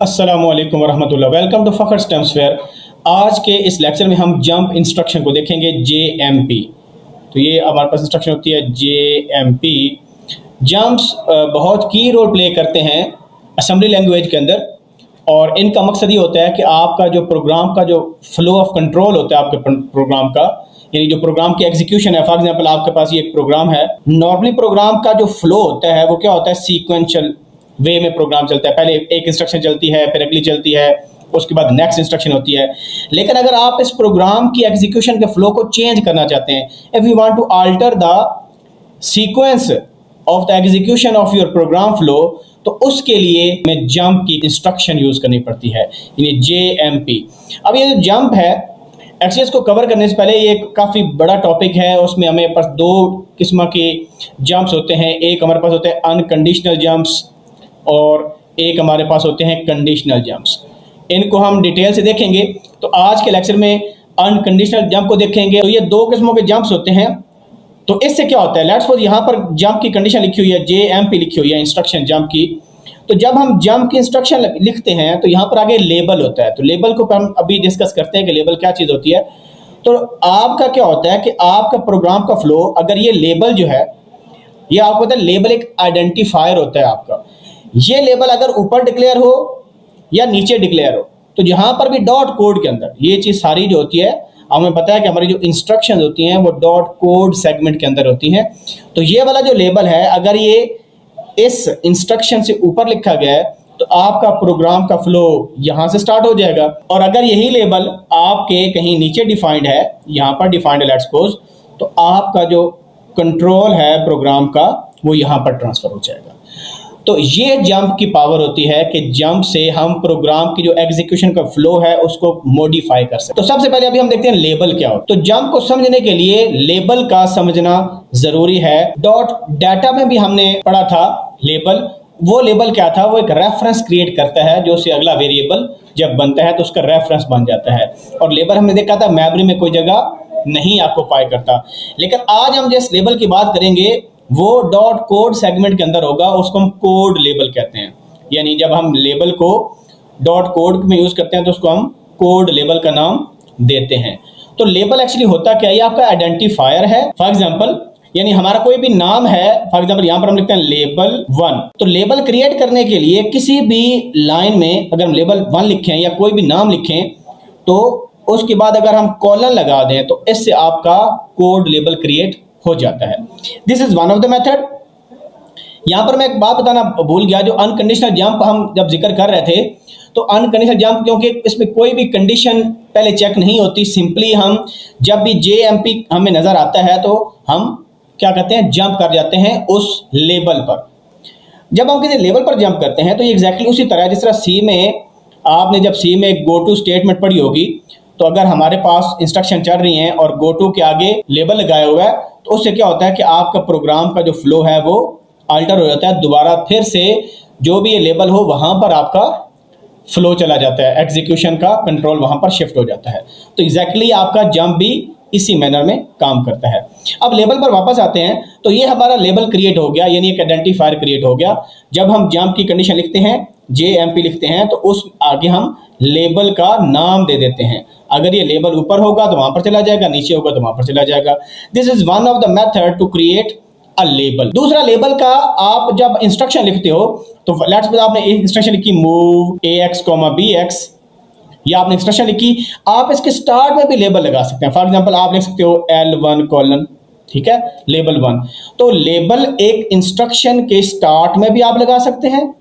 अस्सलामु अलैकुम वरहमतुल्लाह। Welcome to Fakhar stems fair. आज के इस लेक्चर में हम जंप इंस्ट्रक्शन को देखेंगे, JMP। तो ये हमारे पास इंस्ट्रक्शन होती है JMP। जंप्स बहुत की रोल प्ले करते हैं असेंबली लैंग्वेज के अंदर, और इनका मकसद ये होता है कि आपका जो प्रोग्राम का जो फ्लो ऑफ कंट्रोल होता है आपके प्रोग्राम का, यानी जो प्रोग्राम की एग्जीक्यूशन है। फॉर एग्जांपल आपके पास ये एक प्रोग्राम है। नॉर्मली प्रोग्राम का जो फ्लो होता है वो क्या होता है, सीक्वेंशियल वे में प्रोग्राम चलता है। पहले एक इंस्ट्रक्शन चलती है, फिर अगली चलती है, उसके बाद नेक्स्ट इंस्ट्रक्शन होती है। लेकिन अगर आप इस प्रोग्राम की एग्जीक्यूशन के फ्लो को चेंज करना चाहते हैं, if you want to alter the sequence of the execution of your program flow, तो उसके लिए हमें जंप की इंस्ट्रक्शन यूज करनी पड़ती है, यानी JMP। अब ये जो जंप है, एक्चुअली इसको कवर करने से पहले ये काफ़ी बड़ा टॉपिक है। उसमें हमें पास दो किस्म के जंप्स होते हैं। एक हमारे पास होते हैं अनकंडीशनल जंप्स, और एक हमारे पास होते हैं कंडीशनल जंप्स। इनको हम डिटेल से देखेंगे। तो आज के लेक्चर में अनकंडीशनल जंप को देखेंगे। तो ये दो किस्मों के जंप्स होते हैं। तो इससे क्या होता है, लेट्स सपोज यहाँ पर जंप की कंडीशन लिखी हुई है, JMP लिखी हुई है, इंस्ट्रक्शन जंप की। तो जब हम जंप की इंस्ट्रक्शन लिखते हैं तो यहाँ पर आगे लेबल होता है। तो लेबल को हम अभी डिस्कस करते हैं कि लेबल क्या चीज़ होती है। तो आपका क्या होता है कि आपका प्रोग्राम का फ्लो, अगर ये लेबल जो है, ये आपको पता है लेबल एक आइडेंटिफायर होता है आपका। ये लेबल अगर ऊपर डिक्लेयर हो या नीचे डिक्लेयर हो, तो जहां पर भी डॉट कोड के अंदर ये चीज़ सारी जो होती है, हमें पता है कि हमारी जो इंस्ट्रक्शंस होती हैं वो डॉट कोड सेगमेंट के अंदर होती हैं। तो ये वाला जो लेबल है, अगर ये इस इंस्ट्रक्शन से ऊपर लिखा गया है तो आपका प्रोग्राम का फ्लो यहाँ से स्टार्ट हो जाएगा। और अगर यही लेबल आपके कहीं नीचे डिफाइंड है, यहाँ पर डिफाइंड है लेट्स सपोज, तो आपका जो कंट्रोल है प्रोग्राम का वो यहाँ पर ट्रांसफर हो जाएगा। तो ये जंप की पावर होती है कि जंप से हम प्रोग्राम की जो एग्जीक्यूशन का फ्लो है उसको मॉडिफाई कर सकते हैं। तो सबसे पहले अभी हम देखते हैं लेबल क्या हो। तो जंप को समझने के लिए लेबल का समझना जरूरी है। डॉट डाटा में भी हमने पढ़ा था लेबल। वो लेबल क्या था, वो एक रेफरेंस क्रिएट करता है, जो से अगला वेरिएबल जब बनता है तो उसका रेफरेंस बन जाता है। और लेबल हमने देखा था मेमोरी में कोई जगह नहीं ऑक्युपाई करता। लेकिन आज हम जिस लेबल की बात करेंगे वो डॉट कोड सेगमेंट के अंदर होगा, उसको हम कोड लेबल कहते हैं। यानी जब हम लेबल को डॉट कोड में यूज करते हैं तो उसको हम कोड लेबल का नाम देते हैं। तो लेबल एक्चुअली होता क्या है, ये आपका आइडेंटिफायर है। फॉर एग्जांपल, यानी हमारा कोई भी नाम है, फॉर एग्जांपल यहाँ पर हम लिखते हैं लेबल 1। तो लेबल क्रिएट करने के लिए किसी भी लाइन में अगर हम लेबल 1 लिखें या कोई भी नाम लिखें, तो उसके बाद अगर हम कॉलन लगा दें तो इससे आपका कोड लेबल क्रिएट हो जाता है। This is one of the method. यहां पर मैं एक बात बताना भूल गया, जो अनकंडीशनल जंप हम जब जिक्र कर रहे थे, तो अनकंडीशनल जंप क्योंकि इसमें कोई भी कंडीशन पहले चेक नहीं होती, सिंपली हम जब भी JMP हमें नजर आता है तो हम क्या करते हैं, जंप कर जाते हैं उस लेबल पर। जब हम किसी लेवल पर जंप करते हैं तो ये एग्जैक्टली उसी तरह जिस तरह सी में आपने जब सी में एक गो टू स्टेटमेंट पढ़ी होगी, तो अगर हमारे पास इंस्ट्रक्शन चल रही हैं और गो टू के आगे लेबल लगाया हुआ है, तो उससे क्या होता है कि आपका प्रोग्राम का जो फ्लो है वो अल्टर हो जाता है। दोबारा फिर से जो भी ये लेबल हो वहां पर आपका फ्लो चला जाता है, एग्जीक्यूशन का कंट्रोल वहां पर शिफ्ट हो जाता है। तो एग्जैक्टली आपका जंप भी इसी मैनर में काम करता है। अब लेबल पर वापस आते हैं। तो ये हमारा लेबल क्रिएट हो गया, यानी एक आइडेंटिफायर क्रिएट हो गया। जब हम जंप की कंडीशन लिखते हैं, JMP लिखते हैं, तो उस आगे हम लेबल का नाम दे देते हैं। अगर ये लेबल ऊपर होगा तो वहां पर चला जाएगा, नीचे होगा तो वहां पर चला जाएगा। This is one of the method to create a label. दूसरा, लेबल का आप जब इंस्ट्रक्शन लिखते हो, तो लेट्स सपोज आपने एक इंस्ट्रक्शन लिखी मूव AX, BX, या आपने इंस्ट्रक्शन लिखी, आप इसके स्टार्ट में भी लेबल लगा सकते हैं। फॉर एग्जांपल आप लिख सकते हो L1 कॉलन, ठीक है, लेबल 1। तो लेबल एक इंस्ट्रक्शन के स्टार्ट में भी आप लगा सकते हैं,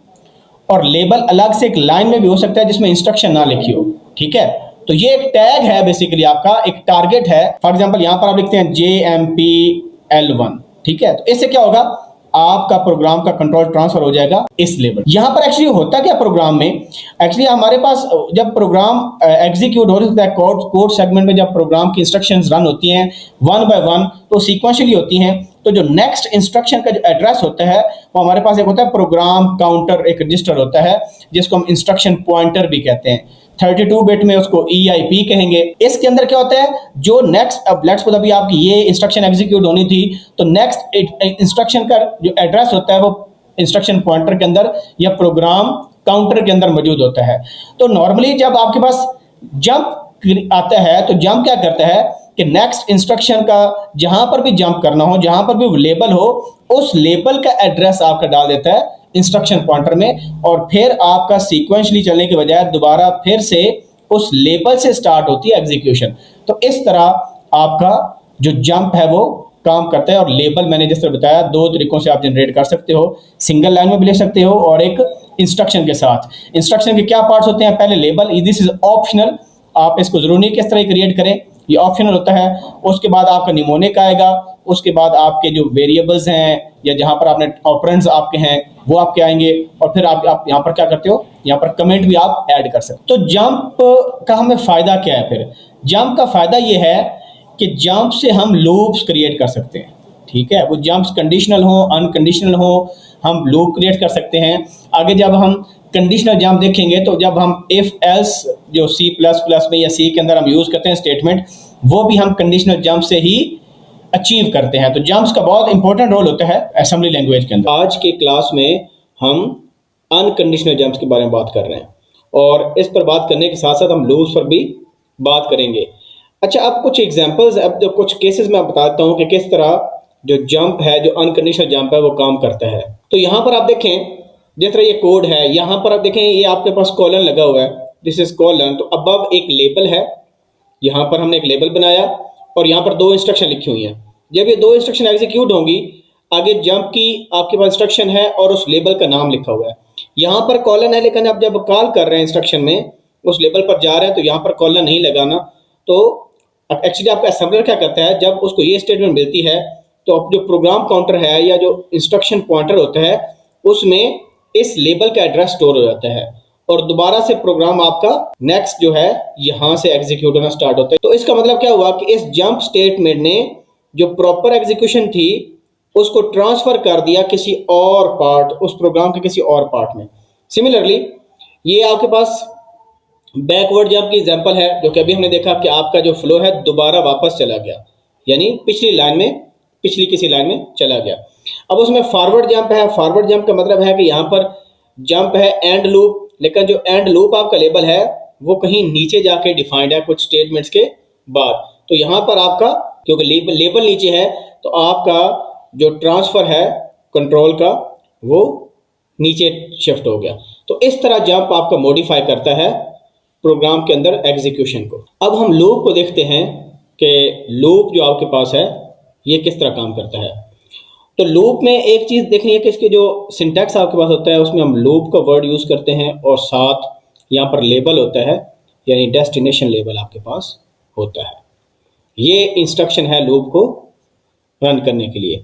और लेबल अलग से एक लाइन में भी हो सकता है जिसमें इंस्ट्रक्शन ना लिखी हो, ठीक है। तो ये एक टैग है, बेसिकली आपका एक टारगेट है। फॉर एग्जांपल यहाँ पर आप लिखते हैं JMP L1, ठीक है। तो इससे क्या होगा, आपका प्रोग्राम का कंट्रोल ट्रांसफर हो जाएगा इस लेवल। यहां पर एक्चुअली होता क्या प्रोग्राम में, एक्चुअली हमारे पास जब प्रोग्राम एग्जीक्यूट हो रहा है कोड सेगमेंट में, जब प्रोग्राम की इंस्ट्रक्शंस रन होती हैं वन बाय वन, तो सीक्वेंशियली होती हैं। तो जो नेक्स्ट इंस्ट्रक्शन का जो एड्रेस होता है वो हमारे पास एक होता है प्रोग्राम काउंटर, एक रजिस्टर होता है जिसको हम इंस्ट्रक्शन पॉइंटर भी कहते हैं। 32 बिट में उसको EIP कहेंगे। इसके अंदर क्या होता है, जो नेक्स्ट, अब लेट्स सपोज अभी आपकी ये इंस्ट्रक्शन एग्जीक्यूट होनी थी, तो नेक्स्ट इंस्ट्रक्शन का जो एड्रेस होता है वो इंस्ट्रक्शन पॉइंटर के अंदर या प्रोग्राम काउंटर के अंदर मौजूद होता है। तो नॉर्मली जब आपके पास जंप आता है तो जंप क्या करता है कि नेक्स्ट इंस्ट्रक्शन का जहां पर भी जंप करना हो, जहां पर भी लेबल हो, उस लेबल का एड्रेस आपका डाल देता है इंस्ट्रक्शन पॉइंटर में, और फिर आपका सीक्वेंशली चलने के बजाय दोबारा फिर से उस लेबल से स्टार्ट होती है एग्जीक्यूशन। तो इस तरह आपका जो जंप है वो काम करता है। और लेबल मैंने जिस तरह बताया दो तरीकों से आप जनरेट कर सकते हो, सिंगल लाइन में भी ले सकते हो और एक इंस्ट्रक्शन के साथ। इंस्ट्रक्शन के क्या पार्ट्स होते हैं? पहले लेबल, दिस इज ऑप्शनल, आप इसको जरूरी नहीं किस तरह क्रिएट करें, ये ऑप्शनल होता है। उसके बाद आपका निमोनिक आएगा, उसके बाद आपके जो वेरिएबल्स हैं या जहां पर आपने ऑपरेंड्स आपके हैं वो आपके आएंगे, और फिर आप यहां पर क्या करते हो, यहां पर कमेंट भी आप ऐड कर सकते हो। तो जंप का हमें फायदा क्या है? फिर जंप का फायदा ये है कि जंप से हम लूप्स क्रिएट कर सकते हैं। ठीक है, वो जंप्स कंडीशनल हो, अनकंडीशनल हो, हम लूप क्रिएट कर सकते हैं। आगे जब हम कंडीशनल जंप देखेंगे तो जब हम इफ एल्स जो सी प्लस प्लस में या सी के अंदर हम यूज करते हैं स्टेटमेंट, वो भी हम कंडीशनल जंप से ही अचीव करते हैं। तो जंप्स का बहुत इंपॉर्टेंट रोल होता है असेंबली लैंग्वेज के अंदर। आज के क्लास में हम अनकंडीशनल जंप्स के बारे में बात कर रहे हैं, और इस पर बात करने के साथ साथ हम लूप्स पर भी बात करेंगे। अच्छा, अब कुछ एग्जांपल्स, अब जो कुछ केसेस मैं बताता हूं कि किस तरह जो जंप है, जो अनकंडीशनल जंप है, वो काम करता है। तो यहां पर आप देखें, जिस तरह ये कोड है, यहां पर आप देखें ये आपके पास कॉलन लगा हुआ है, दिस इज कॉलन। तो अब एक लेबल है, यहां पर हमने एक लेबल बनाया और यहां पर दो इंस्ट्रक्शन लिखी हुई हैं। जब ये दो इंस्ट्रक्शन एग्जीक्यूट होंगी, आगे जंप की आपके पास इंस्ट्रक्शन है और उस लेबल का नाम लिखा हुआ है। यहां पर कॉलन है, लेकिन आप जब कॉल कर रहे हैं इंस्ट्रक्शन में, उस लेबल पर जा रहे हैं, तो यहां पर कॉलन नहीं लगाना। तो एक्चुअली आपका असेंबलर क्या करता है, जब उसको ये स्टेटमेंट मिलती है तो जो प्रोग्राम काउंटर है या जो इंस्ट्रक्शन पॉइंटर होता है उसमें इस लेबल का एड्रेस स्टोर हो जाता है, और दोबारा से प्रोग्राम आपका नेक्स्ट जो है यहां से एग्जीक्यूट होना स्टार्ट होता है। तो इसका मतलब क्या हुआ कि इस जंप स्टेटमेंट ने जो प्रॉपर एग्जीक्यूशन थी उसको ट्रांसफर कर दिया किसी और पार्ट, उस प्रोग्राम के किसी और पार्ट में। सिमिलरली ये आपके पास बैकवर्ड जंप की एग्जांपल है, जो कि अभी हमने देखा कि आपका जो फ्लो है दोबारा वापस चला गया, यानी पिछली लाइन में, पिछली किसी लाइन में चला गया। अब उसमें फॉरवर्ड जंप है। फॉरवर्ड जंप का मतलब है कि यहाँ पर जंप है एंड लूप, लेकिन जो एंड लूप आपका लेबल है वो कहीं नीचे जाके डिफाइंड है कुछ स्टेटमेंट्स के बाद। तो यहाँ पर आपका क्योंकि लेबल नीचे है, तो आपका जो ट्रांसफर है कंट्रोल का वो नीचे शिफ्ट हो गया। तो इस तरह जंप आपका मॉडिफाई करता है प्रोग्राम के अंदर एग्जीक्यूशन को। अब हम लूप को देखते हैं कि लूप जो आपके पास है ये किस तरह काम करता है। तो लूप में एक चीज़ देखनी है कि इसके जो सिंटैक्स आपके पास होता है उसमें हम लूप का वर्ड यूज़ करते हैं, और साथ यहाँ पर लेबल होता है, यानी डेस्टिनेशन लेबल आपके पास होता है। ये इंस्ट्रक्शन है लूप को रन करने के लिए।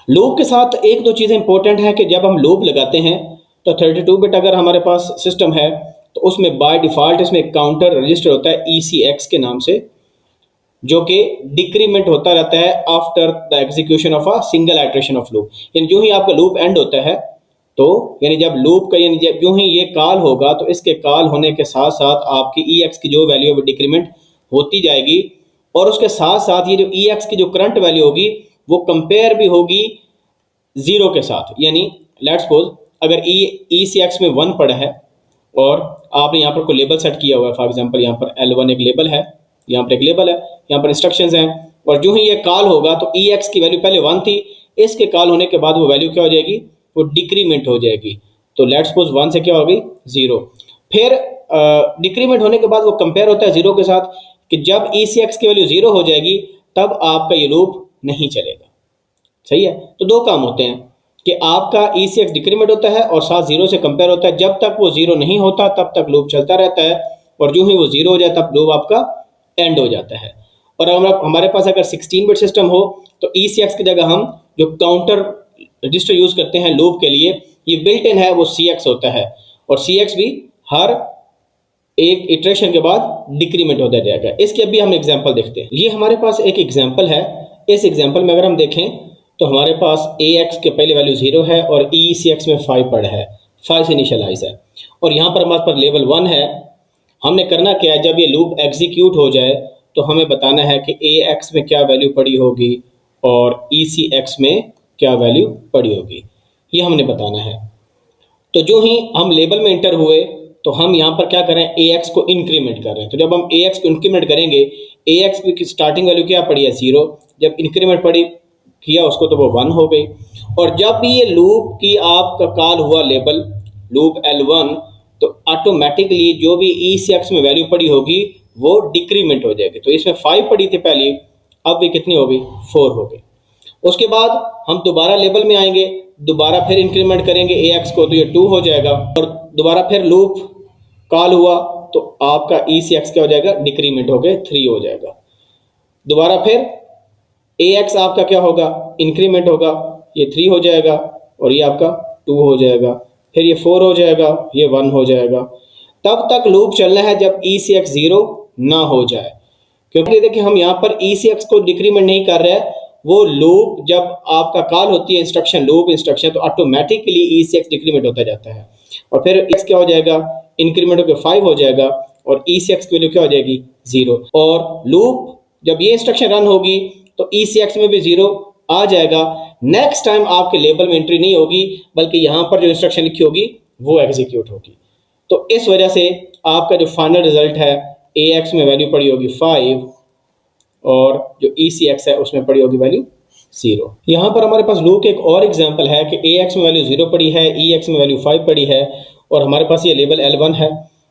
लूप के साथ एक दो चीज़ें इंपॉर्टेंट हैं कि जब हम लूप लगाते हैं तो 32 बिट अगर हमारे पास सिस्टम है तो उसमें बाय डिफ़ॉल्ट इसमें एक काउंटर रजिस्टर होता है ECX के नाम से, जो कि डिक्रीमेंट होता रहता है after the execution of a single iteration of loop. यानी जो ही आपका लूप एंड होता है, तो यानी जब लूप का, यानी जब जो ही ये कॉल होगा तो इसके कॉल होने के साथ साथ आपकी EX की जो वैल्यू है वो डिक्रीमेंट होती जाएगी, और उसके साथ साथ ये जो EX की जो करंट वैल्यू होगी वो कंपेयर भी होगी 0 के साथ। यानी लेट्स सपोज अगर ECX में 1 पड़ा है और आपने यहाँ पर कोई लेबल सेट किया हुआ है, फॉर एग्जांपल यहाँ पर L1 एक लेबल है, यहाँ पर एक लेबल है, यहाँ पर इंस्ट्रक्शंस हैं, और जो ही ये कॉल होगा तो EX की वैल्यू पहले 1 थी, इसके कॉल होने के बाद वो वैल्यू क्या हो जाएगी, वो डिक्रीमेंट हो जाएगी। तो लेट्स सपोज 1 से क्या हो गई 0। फिर डिक्रीमेंट होने के बाद वो कंपेयर होता है 0 के साथ, कि जब ECX की वैल्यू 0 हो जाएगी तब आपका ये लूप नहीं चलेगा। सही है। तो दो काम होते हैं कि आपका ECX डिक्रीमेंट होता है और साथ 0 से कंपेयर होता है। जब तक वो 0 नहीं होता तब तक लूप चलता रहता है, और जो ही वो 0 हो जाए तब लूप आपका एंड हो जाता है। और हमारे पास अगर 16 बिट सिस्टम हो तो ECX की जगह हम जो काउंटर रजिस्टर यूज करते हैं लूप के लिए, ये बिल्ट इन है, वो CX होता है, और CX भी हर एक इटरेशन के बाद डिक्रीमेंट होता जाएगा। इसके अभी हम एग्जांपल देखते हैं। ये हमारे पास एक एग्जांपल है। इस एग्जांपल में अगर हम देखें तो हमारे पास AX के पहले वैल्यू 0 है और ECX में 5 पड़ा है, 5 से इनिशियलाइज है, और यहाँ पर हमारे पास लेवल 1 है। हमने करना क्या है, जब ये लूप एग्जीक्यूट हो जाए तो हमें बताना है कि AX में क्या वैल्यू पड़ी होगी और ECX में क्या वैल्यू पड़ी होगी, ये हमने बताना है। तो जो ही हम लेबल में इंटर हुए तो हम यहाँ पर क्या करें, AX को इंक्रीमेंट कर रहे हैं। तो जब हम AX को इंक्रीमेंट करेंगे, AX की स्टार्टिंग वैल्यू क्या पड़ी है 0, जब इंक्रीमेंट पड़ी किया उसको तो वो 1 हो गई। और जब भी ये लूप की आपका कॉल हुआ लेबल लूप L1, तो ऑटोमेटिकली जो भी ECX में वैल्यू पड़ी होगी वो डिक्रीमेंट हो जाएगी। तो इसमें 5 पड़ी थी पहली, अब भी कितनी हो गई, 4 हो गई। उसके बाद हम दोबारा लेबल में आएंगे, दोबारा फिर इंक्रीमेंट करेंगे AX को, तो ये 2 हो जाएगा। और दोबारा फिर लूप कॉल हुआ तो आपका ECX क्या हो जाएगा, डिक्रीमेंट हो गए 3 हो जाएगा। दोबारा फिर AX आपका क्या होगा, इंक्रीमेंट होगा, ये 3 हो जाएगा और ये आपका 2 हो जाएगा। फिर ये 4 हो जाएगा, ये 1 हो जाएगा। तब तक लूप चलना है जब ECX 0 ना हो जाए। क्योंकि देखिए हम यहाँ पर ECX को डिक्रीमेंट नहीं कर रहे हैं, वो लूप जब आपका कॉल होती है इंस्ट्रक्शन लूप इंस्ट्रक्शन, तो ऑटोमेटिकली ECX डिक्रीमेंट होता जाता है। और फिर X क्या हो जाएगा, इंक्रीमेंट होकर 5 हो जाएगा और ECX की वैल्यू क्या हो जाएगी, 0। और लूप जब ये इंस्ट्रक्शन रन होगी तो ECX में भी 0 आ जाएगा। नेक्स्ट टाइम आपके लेबल में एंट्री नहीं होगी, बल्कि यहाँ पर जो इंस्ट्रक्शन लिखी होगी वो एग्जीक्यूट होगी। तो इस वजह से आपका जो फाइनल रिजल्ट है, AX में वैल्यू पड़ी होगी 5 और जो ECX है उसमें पड़ी होगी वैल्यू 0। यहाँ पर हमारे पास लूप के एक और एग्जांपल है कि AX में वैल्यू 0 पड़ी है, EX में वैल्यू 5 पड़ी है और हमारे पास ये लेबल L1 है।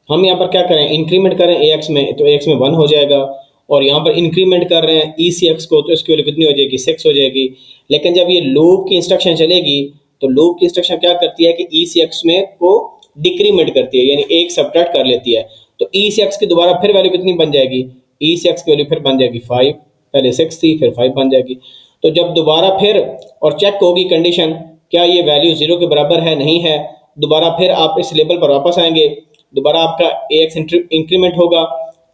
हम यहाँ पर क्या करें, इंक्रीमेंट करें AX में, तो AX में 1 हो जाएगा। और यहाँ पर इंक्रीमेंट कर रहे हैं ECX को, तो इसकी वैल्यू कितनी हो जाएगी, 6 हो जाएगी। लेकिन जब ये लूप की इंस्ट्रक्शन चलेगी तो लूप की इंस्ट्रक्शन क्या करती है कि ECX में को डिक्रीमेंट करती है, यानी 1 सब्ट्रैक्ट कर लेती है। तो ECX की दोबारा फिर वैल्यू कितनी बन जाएगी, ECX की वैल्यू फिर बन जाएगी 5, पहले 6 थी फिर 5 बन जाएगी। तो जब दोबारा फिर और चेक होगी कंडीशन क्या ये वैल्यू 0 के बराबर है, नहीं है, दोबारा फिर आप इस लेबल पर वापस आएंगे, दोबारा आपका AX इंक्रीमेंट होगा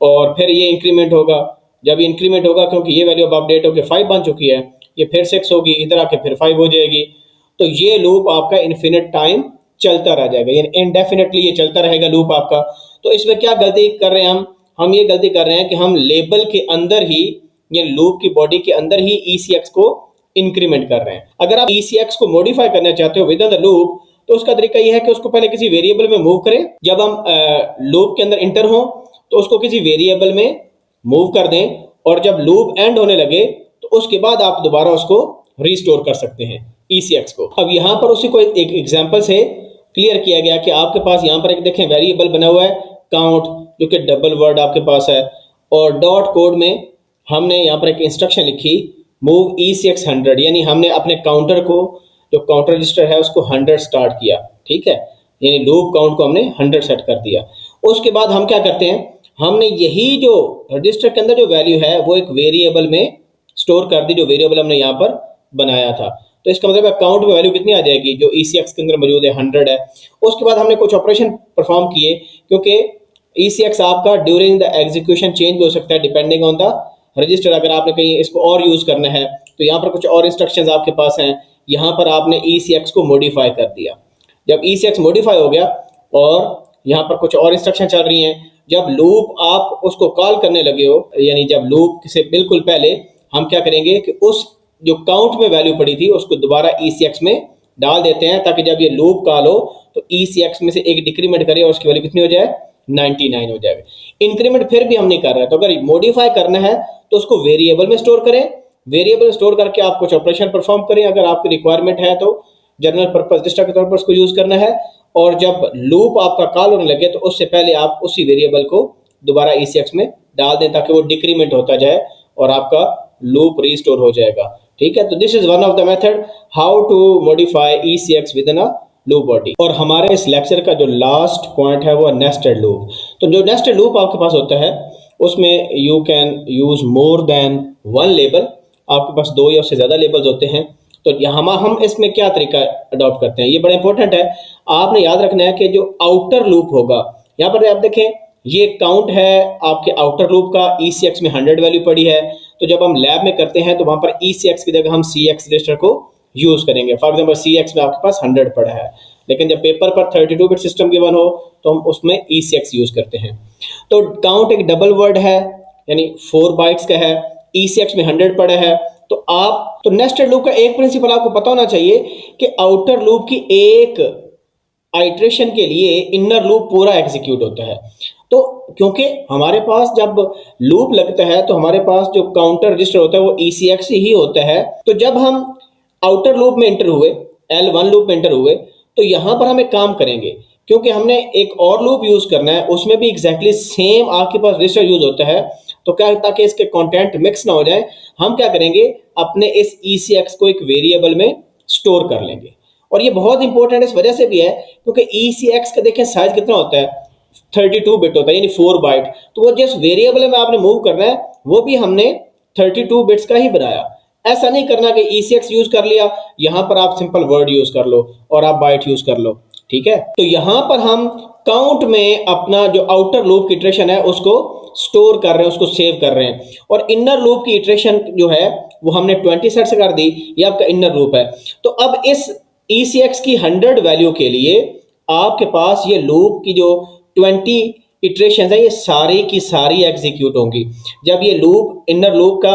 और फिर ये इंक्रीमेंट होगा। जब ये इंक्रीमेंट होगा, क्योंकि ये वैल्यू अब अपडेट होकर 5 बन चुकी है, ये फिर 6 होगी, इधर आके फिर 5 हो जाएगी। तो ये लूप आपका इन्फिनिट टाइम चलता रह जाएगा, यानी इनडेफिनेटली ये चलता रहेगा लूप आपका। तो इसमें क्या गलती कर रहे हैं हम ये गलती कर रहे हैं कि हम लेबल के अंदर ही, ये लूप की बॉडी के अंदर ही ECX को इंक्रीमेंट कर रहे हैं। अगर आप ECX को मॉडिफाई करना चाहते हो विद इन द लूप, तो उसका तरीका यह है कि उसको पहले किसी वेरिएबल में मूव करें। जब हम लूप के अंदर इंटर हो तो उसको किसी वेरिएबल में मूव कर दें और जब लूप एंड होने लगे तो उसके बाद आप दोबारा उसको रिस्टोर कर सकते हैं ECX को। अब यहाँ पर उसी को एक एग्जांपल से क्लियर किया गया कि आपके पास यहाँ पर एक देखें वेरिएबल बना हुआ है काउंट, जो कि डबल वर्ड आपके पास है, और डॉट कोड में हमने यहाँ पर एक इंस्ट्रक्शन लिखी मूव ECX 100, यानी हमने अपने काउंटर को, जो काउंटर रजिस्टर है उसको 100 स्टार्ट किया, ठीक है, यानी लूप काउंट को हमने 100 सेट कर दिया। उसके बाद हम क्या करते हैं, हमने यही जो रजिस्टर के अंदर जो वैल्यू है वो एक वेरिएबल में स्टोर कर दी, जो वेरिएबल हमने यहाँ पर बनाया था। तो इसका मतलब है काउंट में वैल्यू कितनी आ जाएगी, जो ECX के अंदर मौजूद है 100 है। उसके बाद हमने कुछ ऑपरेशन परफॉर्म किए, क्योंकि ECX आपका ड्यूरिंग द एग्जीक्यूशन चेंज हो सकता है डिपेंडिंग ऑन द रजिस्टर। अगर आपने कहीं इसको और यूज करना है तो यहाँ पर कुछ और इंस्ट्रक्शंस आपके पास हैं, यहाँ पर आपने ECX को मॉडिफाई कर दिया। जब ECX मॉडिफाई हो गया और यहाँ पर कुछ और इंस्ट्रक्शन चल रही हैं, जब लूप आप उसको कॉल करने लगे हो, यानी जब लूप से बिल्कुल पहले हम क्या करेंगे कि उस जो काउंट में वैल्यू पड़ी थी उसको दोबारा ECX में डाल देते हैं, ताकि जब ये लूप कॉल हो तो ECX में से एक डिक्रीमेंट करे और उसकी वैल्यू कितनी हो जाए, 99 हो जाएगा। इंक्रीमेंट फिर भी हम नहीं कर रहे हैं, तो अगर मॉडिफाई करना है तो उसको वेरिएबल में स्टोर करें, वेरिएबल स्टोर करके आप कुछ ऑपरेशन परफॉर्म करें। अगर आपकी रिक्वायरमेंट है तो जनरल पर्पस रजिस्टर के तौर पर उसको यूज करना है, और जब लूप आपका कॉल होने लगे तो उससे पहले आप उसी वेरिएबल को दोबारा ECX में डाल दें, ताकि वो डिक्रीमेंट होता जाए और आपका लूप रीस्टोर हो जाएगा, ठीक है। तो this is one of the method how to modify ECX within a loop body. और हमारे इस लेक्चर का जो लास्ट पॉइंट है वो नेस्टेड लूप। तो जो नेस्टेड लूप आपके पास होता है उसमें you can use more than one label, आपके पास 2 या उससे ज्यादा लेबल्स होते हैं। तो यहाँ हम इसमें क्या तरीका अडॉप्ट करते हैं, ये बड़ा इंपॉर्टेंट है। आपने याद रखना है कि जो आउटर लूप होगा, यहाँ पर आप देखें ये काउंट है आपके आउटर लूप का, ECX में 100 वैल्यू पड़ी है। तो जब हम लैब में करते हैं तो वहां पर ECX की जगह हम CX रजिस्टर को यूज करेंगे। फॉर एग्जाम्पल CX में आपके पास 100 पड़ा है, लेकिन जब पेपर पर 32 बिट सिस्टम गिवन हो तो हम उसमें ECX यूज करते हैं। तो काउंट एक डबल वर्ड है, यानी 4 बाइट्स का है, ECX में 100 पड़ा है। तो नेस्टेड लूप का एक प्रिंसिपल आपको पता होना चाहिए कि आउटर लूप की एक आइट्रेशन के लिए इनर लूप पूरा एग्जीक्यूट होता है। तो क्योंकि हमारे पास जब लूप लगता है तो हमारे पास जो काउंटर रजिस्टर होता है वो ECX ही होता है। तो जब हम आउटर लूप में एंटर हुए, L1 लूप में एंटर हुए, तो यहाँ पर हम एक काम करेंगे, क्योंकि हमने एक और लूप यूज करना है, उसमें भी एग्जैक्टली सेम आपके पास रजिस्टर यूज होता है। तो क्या, ताकि इसके कंटेंट मिक्स ना हो जाए, हम क्या करेंगे, अपने इस ECX को एक वेरिएबल में स्टोर कर लेंगे। और ये बहुत इंपॉर्टेंट इस वजह से भी है क्योंकि ECX का देखें साइज कितना होता है, 32 बिट होता है, यानी 4 बाइट। तो वो जिस वेरिएबल में आपने मूव करना है वो भी हमने 32 बिट्स का ही बनाया। ऐसा नहीं करना कि ECX यूज कर लिया, यहां पर आप सिंपल वर्ड यूज कर लो और आप बाइट यूज कर लो, ठीक है। तो यहां पर हम काउंट में अपना जो आउटर लूप की इटरेशन है उसको स्टोर कर रहे हैं, उसको सेव कर रहे हैं। और इनर लूप की इटरेशन जो है वो हमने 20 सेट से कर दी, ये आपका इनर लूप है। तो अब इस ECX की 100 वैल्यू के लिए आपके पास ये लूप की जो 20 इटरेशन है ये सारी की सारी एग्जीक्यूट होंगी। जब ये लूप इनर लूप का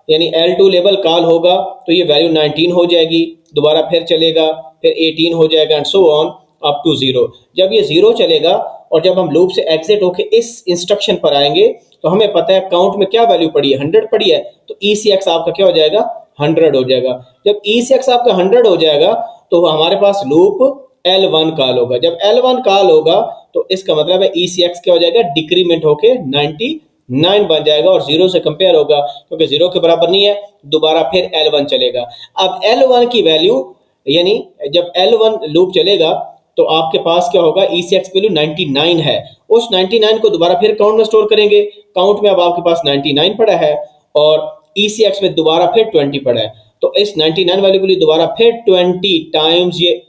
यानी L2 लेवल कॉल होगा तो ये वैल्यू 19 हो जाएगी, दोबारा फिर चलेगा, फिर 18 हो जाएगा and so on up to 0। जब ये 0 चलेगा और जब हम लूप से एग्जिट होके इस इंस्ट्रक्शन पर आएंगे तो हमें पता है काउंट में क्या वैल्यू पड़ी है, 100 पड़ी है, तो ECX आपका क्या हो जाएगा, 100 हो जाएगा। जब ECX आपका 100 हो जाएगा तो हमारे पास लूप L1 कॉल होगा। जब L1 कॉल होगा तो इसका मतलब है ECX क्या हो जाएगा, डिक्रीमेंट होके 99 बन जाएगा और 0 से कंपेयर होगा, क्योंकि 0 के बराबर नहीं है, दोबारा फिर L1 चलेगा। अब L1 की वैल्यू यानी जब L1 लूप चलेगा तो आपके पास क्या होगा, ECX वैल्यू 99 है, उस 99 को दोबारा फिर काउंट में स्टोर करेंगे। काउंट में अब आपके पास 99 पड़ा है और ECX में दोबारा फिर 20 पड़ा है, तो इस 99 वैल्यू के लिए दोबारा फिर 20 टाइम्स ये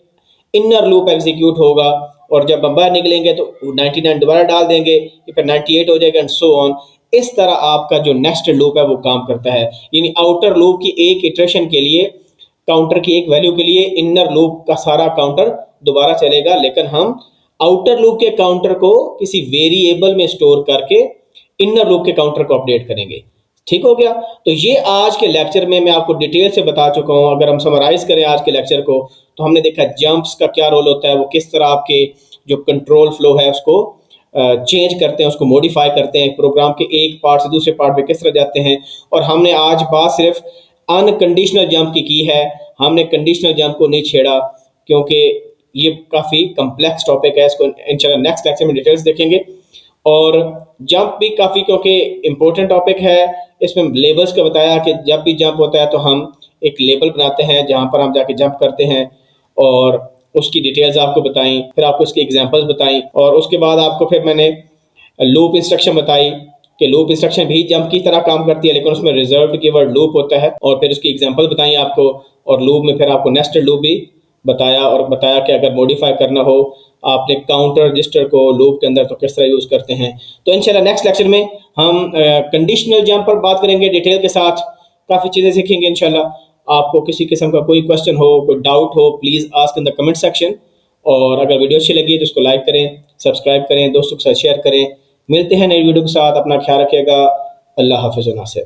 इनर लूप एग्जीक्यूट होगा। और जब हम बाहर निकलेंगे तो 99 दोबारा डाल देंगे, फिर 98 हो जाएगा एंड सो ऑन। इस तरह आपका जो नेक्स्ट लूप है वो काम करता है। यानी आउटर लूप की एक इटरेशन के लिए, काउंटर की एक वैल्यू के लिए इनर लूप का सारा काउंटर दोबारा चलेगा, लेकिन हम आउटर लूप के काउंटर को किसी वेरिएबल में स्टोर करके इनर लूप के काउंटर को अपडेट करेंगे। ठीक हो गया। तो ये आज के लेक्चर में मैं आपको डिटेल से बता चुका हूं। अगर हम समराइज करें आज के लेक्चर को तो हमने देखा जंप्स का क्या रोल होता है, वो किस तरह आपके जो कंट्रोल फ्लो है उसको चेंज करते हैं, उसको मॉडिफाई करते हैं, प्रोग्राम के एक पार्ट से दूसरे पार्ट में किस तरह जाते हैं। और हमने आज बात सिर्फ अनकंडीशनल जंप की है, हमने कंडीशनल जंप को नहीं छेड़ा क्योंकि ये काफ़ी कम्प्लेक्स टॉपिक है। इसको इंशाल्लाह नेक्स्ट लेक्चर में डिटेल्स देखेंगे। और जंप भी काफ़ी क्योंकि इम्पोर्टेंट टॉपिक है, इसमें लेबल्स का बताया कि जब भी जंप होता है तो हम एक लेबल बनाते हैं जहाँ पर हम जाके जंप करते हैं और उसकी डिटेल्स आपको बताई, फिर आपको इसकी एग्जांपल्स बताई और उसके बाद आपको फिर मैंने लूप इंस्ट्रक्शन बताई कि लूप इंस्ट्रक्शन भी जंप की तरह काम करती है, लेकिन उसमें रिजर्व्ड कीवर्ड लूप होता है। और फिर उसकी एग्जांपल बताई आपको, और लूप में फिर आपको नेस्टेड लूप भी बताया और बताया कि अगर मॉडिफाई करना हो आपने काउंटर रजिस्टर को लूप के अंदर तो किस तरह यूज़ करते हैं। तो इंशाल्लाह नेक्स्ट लेक्चर में हम कंडीशनल जंप पर बात करेंगे डिटेल के साथ, काफ़ी चीज़ें सीखेंगे इंशाल्लाह। आपको किसी किस्म का कोई क्वेश्चन हो, कोई डाउट हो, please ask in the comment section. और अगर वीडियो अच्छी लगी तो उसको लाइक करें, सब्सक्राइब करें, दोस्तों के साथ शेयर करें। मिलते हैं नई वीडियो के साथ, अपना ख्याल रखिएगा। अल्लाह हाफिज़ नासिर।